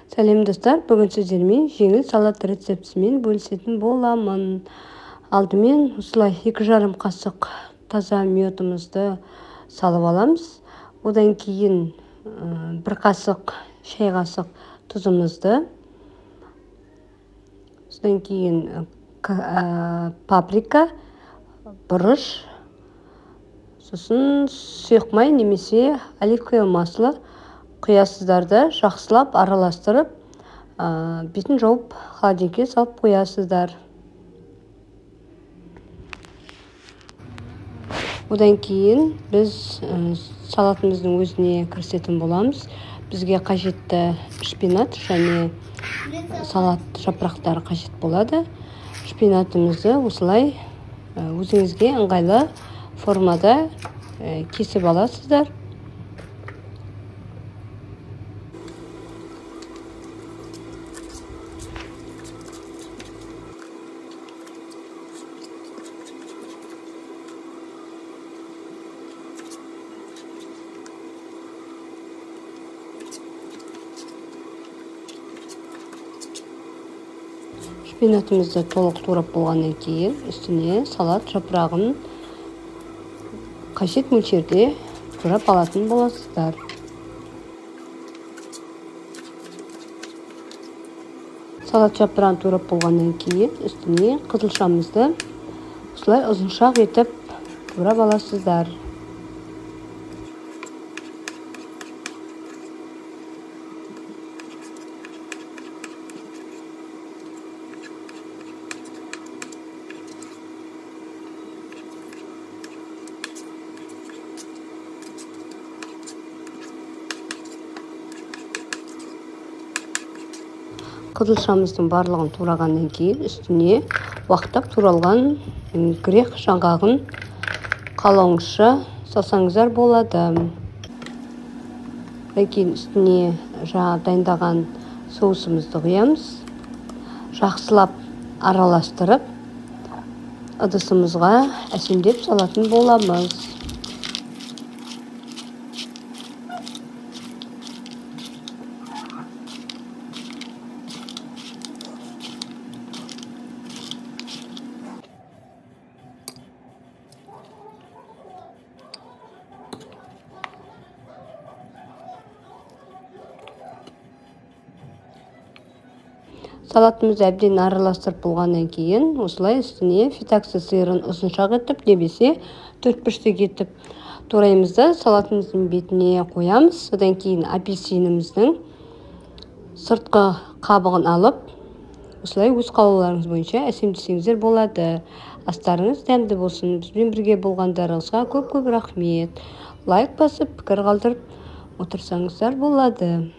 Сәлем достар, бүгін сіздермен жеңіл салат рецептісімен бөлісетін боламын. Алдымен осылай 2,5 қасық таза миотымызды салып аламыз. Одан кейін 1 қасық шай қасық тұзымызды, содан кейін паприка, бұрыш, сосын сұйық май немесе оливковое масло құясыздарды жақсылап араластырып, бетін жауып холодильникке салып қоясыздар. Одан кейін біз салатымыздың өзіне кірісетін боламыз. Бізге қажетті шпинат және салат жапырақтары қажет болады. Шпинатымызды осылай өзіңізге ыңғайлы формада кесіп аласыздар. Шпинатымызды толық турап болғаннан кейін үстіне салат жапырағын қажет мөлшерде турап алатын боласыздар. Салат жапырағын турап болғаннан кейін үстіне қызылшамызды осылай ұзыншақ етіп турап аласыздар. Қызылшамыздың барлығын турағаннан кейін үстіне уақыттап туралған грек жаңғағын қалауыңызша салсаңыздар болады. Одан кейін үстіне жаңа дайындаған соусымызды құямыз. Жақсылап араластырып, ыдысымызға әсемдеп салатын боламыз. Салатымызды әбден араластырып болғаннан кейін осылай үстіне фетакса сиырын ұзыншақ етіп, немесе 4-5-тік етіп тураймыз да салатымыздың бетіне қоямыз. Одан кейін апельсиніміздің сыртқы қабығын алып, осылай өз қалауларыңыз бойынша әсемдесеңіздер болады. Астарыңыз дәмді болсын. Бізбен бірге болғандарыңызға көп рахмет. Лайк басып, пікір қалдырып отырсаңыздар болады.